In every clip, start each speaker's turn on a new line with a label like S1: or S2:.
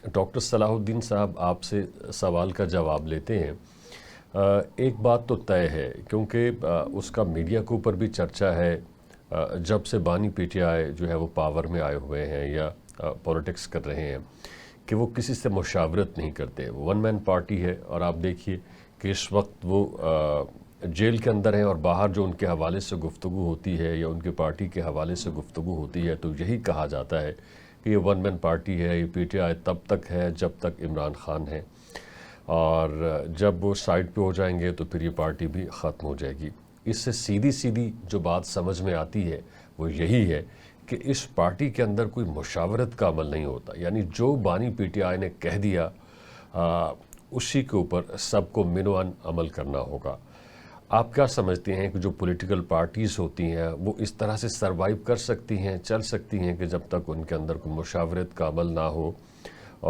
S1: Doctor صلاح الدین صاحب آپ سے سوال کا جواب لیتے ہیں، ایک بات تو طے ہے کیونکہ اس کا میڈیا کے اوپر بھی چرچا ہے جب سے بانی پی ٹی آئی جو ہے وہ پاور میں آئے ہوئے ہیں یا پولیٹکس کر رہے ہیں کہ وہ کسی سے مشاورت نہیں کرتے، وہ ون مین پارٹی ہے. اور آپ دیکھیے کہ اس وقت وہ جیل کے اندر ہیں اور باہر جو ان کے حوالے سے گفتگو ہوتی ہے یا ان کے پارٹی کے حوالے سے گفتگو ہوتی ہے تو یہی کہا جاتا ہے کہ یہ ون مین پارٹی ہے، یہ پی ٹی آئی تب تک ہے جب تک عمران خان ہے، اور جب وہ سائڈ پہ ہو جائیں گے تو پھر یہ پارٹی بھی ختم ہو جائے گی. اس سے سیدھی جو بات سمجھ میں آتی ہے وہ یہی ہے کہ اس پارٹی کے اندر کوئی مشاورت کا عمل نہیں ہوتا، یعنی جو بانی پی ٹی آئی نے کہہ دیا اسی کے اوپر سب کو منوان عمل کرنا ہوگا. آپ کیا سمجھتے ہیں کہ جو پولیٹیکل پارٹیز ہوتی ہیں وہ اس طرح سے سروائیو کر سکتی ہیں، چل سکتی ہیں کہ جب تک ان کے اندر کوئی مشاورت کا عمل نہ ہو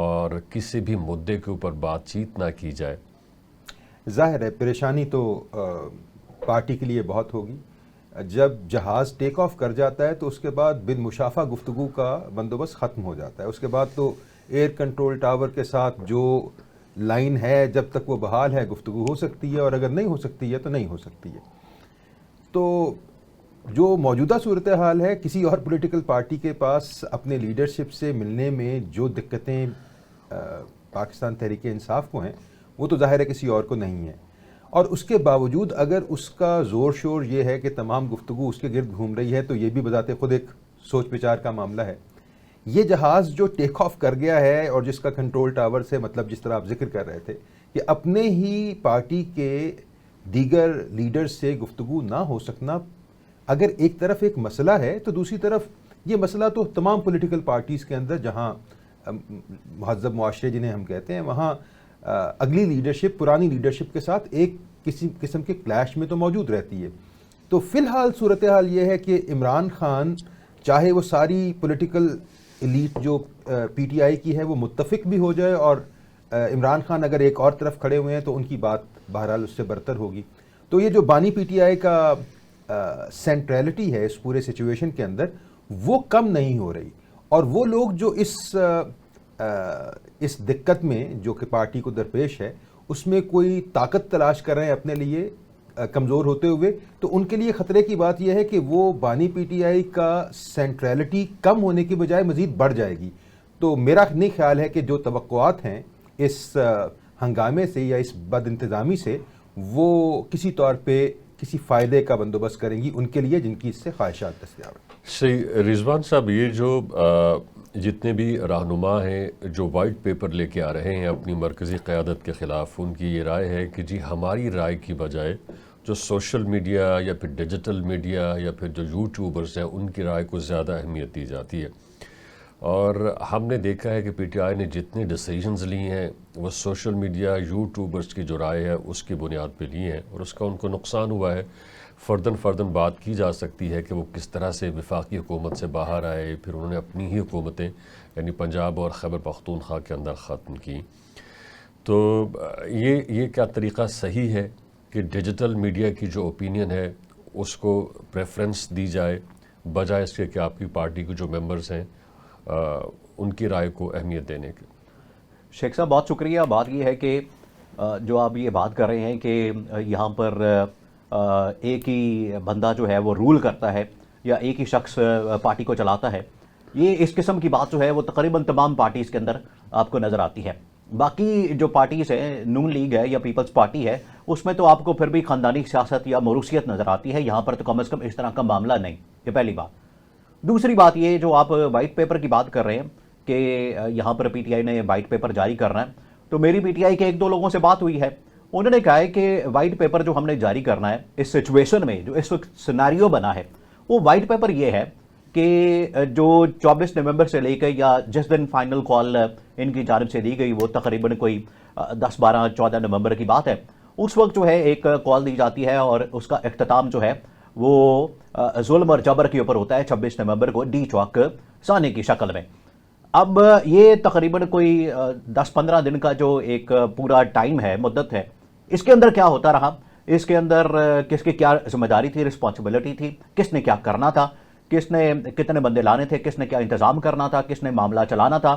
S1: اور کسی بھی مدعے کے اوپر بات چیت نہ کی جائے؟
S2: ظاہر ہے پریشانی تو پارٹی کے لیے بہت ہوگی. جب جہاز ٹیک آف کر جاتا ہے تو اس کے بعد بالمشافہ گفتگو کا بندوبست ختم ہو جاتا ہے. اس کے بعد تو ایئر کنٹرول ٹاور کے ساتھ جو لائن ہے جب تک وہ بحال ہے گفتگو ہو سکتی ہے، اور اگر نہیں ہو سکتی ہے تو نہیں ہو سکتی ہے. تو جو موجودہ صورتحال ہے، کسی اور پولیٹیکل پارٹی کے پاس اپنے لیڈرشپ سے ملنے میں جو دقتیں پاکستان تحریک انصاف کو ہیں وہ تو ظاہر ہے کسی اور کو نہیں ہے. اور اس کے باوجود اگر اس کا زور شور یہ ہے کہ تمام گفتگو اس کے گرد گھوم رہی ہے تو یہ بھی بذات خود ایک سوچ وچار کا معاملہ ہے. یہ جہاز جو ٹیک آف کر گیا ہے اور جس کا کنٹرول ٹاور سے مطلب جس طرح آپ ذکر کر رہے تھے کہ اپنے ہی پارٹی کے دیگر لیڈر سے گفتگو نہ ہو سکنا اگر ایک طرف ایک مسئلہ ہے تو دوسری طرف یہ مسئلہ تو تمام پولیٹیکل پارٹیز کے اندر جہاں مہذب معاشرے جنہیں ہم کہتے ہیں وہاں اگلی لیڈرشپ پرانی لیڈرشپ کے ساتھ ایک کسی قسم کے کلیش میں تو موجود رہتی ہے. تو فی الحال صورتحال یہ ہے کہ عمران خان چاہے وہ ساری پولیٹیکل ایلیٹ جو پی ٹی آئی کی ہے وہ متفق بھی ہو جائے اور عمران خان اگر ایک اور طرف کھڑے ہوئے ہیں تو ان کی بات بہرحال اس سے برتر ہوگی. تو یہ جو بانی پی ٹی آئی کا سینٹریلٹی ہے اس پورے سچویشن کے اندر وہ کم نہیں ہو رہی. اور وہ لوگ جو اس دقت میں جو کہ پارٹی کو درپیش ہے اس میں کوئی طاقت تلاش کر رہے ہیں اپنے لیے کمزور ہوتے ہوئے، تو ان کے لیے خطرے کی بات یہ ہے کہ وہ بانی پی ٹی آئی کا سینٹریلٹی کم ہونے کی بجائے مزید بڑھ جائے گی. تو میرا نہیں خیال ہے کہ جو توقعات ہیں اس ہنگامے سے یا اس بد انتظامی سے وہ کسی طور پہ کسی فائدے کا بندوبست کریں گی ان کے لیے جن کی اس سے خواہشات دستیاب ہیں.
S1: صحیح. رضوان صاحب، یہ جو جتنے بھی رہنما ہیں جو وائٹ پیپر لے کے آ رہے ہیں اپنی مرکزی قیادت کے خلاف، ان کی یہ رائے ہے کہ جی ہماری رائے کی بجائے جو سوشل میڈیا یا پھر ڈیجیٹل میڈیا یا پھر جو یوٹیوبرز ہیں ان کی رائے کو زیادہ اہمیت دی جاتی ہے. اور ہم نے دیکھا ہے کہ پی ٹی آئی نے جتنے ڈیسیژنز لی ہیں وہ سوشل میڈیا یوٹیوبرز کی جو رائے ہے اس کی بنیاد پہ لی ہیں، اور اس کا ان کو نقصان ہوا ہے. فردن بات کی جا سکتی ہے کہ وہ کس طرح سے وفاقی حکومت سے باہر آئے، پھر انہوں نے اپنی ہی حکومتیں یعنی پنجاب اور خیبر پختونخوا کے اندر ختم کی. تو یہ کیا طریقہ صحیح ہے کہ ڈیجیٹل میڈیا کی جو اوپینین ہے اس کو پریفرنس دی جائے بجائے اس کے کہ آپ کی پارٹی کے جو ممبرز ہیں ان کی رائے کو اہمیت دینے کے؟
S3: شیخ صاحب بہت شکریہ. بات یہ ہے کہ جو آپ یہ بات کر رہے ہیں کہ یہاں پر ایک ہی بندہ جو ہے وہ رول کرتا ہے یا ایک ہی شخص پارٹی کو چلاتا ہے، یہ اس قسم کی بات جو ہے وہ تقریباً تمام پارٹیز کے اندر آپ کو نظر آتی ہے. باقی جو پارٹیز ہیں، نون لیگ ہے یا پیپلز پارٹی ہے، اس میں تو آپ کو پھر بھی خاندانی سیاست یا موروثیت نظر آتی ہے. یہاں پر تو کم از کم اس طرح کا معاملہ نہیں. یہ پہلی بات. دوسری بات یہ جو آپ وائٹ پیپر کی بات کر رہے ہیں کہ یہاں پر پی ٹی آئی نے وائٹ پیپر جاری کرنا ہے، تو میری پی ٹی آئی کے ایک دو لوگوں سے بات ہوئی ہے. انہوں نے کہا ہے کہ وائٹ پیپر جو ہم نے جاری کرنا ہے اس سچویشن میں جو اس وقت سیناریو بنا ہے، وہ وائٹ پیپر یہ ہے کہ جو 24 نومبر سے لے کے یا جس دن فائنل کال ان کی جانب سے دی گئی وہ تقریباً کوئی 10 12 14 نومبر کی بات ہے، اس وقت جو ہے ایک کال دی جاتی ہے اور اس کا اختتام جو ہے وہ ظلم اور جبر کے اوپر ہوتا ہے 26 نومبر کو ڈی چوک سانے کی شکل میں. اب یہ تقریباً کوئی 10-15 دن کا جو ایک پورا ٹائم ہے، مدت ہے، اس کے اندر کیا ہوتا رہا، اس کے اندر کس کی کیا ذمہ داری تھی، رسپانسبلٹی تھی، کس نے کیا کرنا تھا، کس نے کتنے بندے لانے تھے، کس نے کیا انتظام کرنا تھا، کس نے معاملہ چلانا تھا،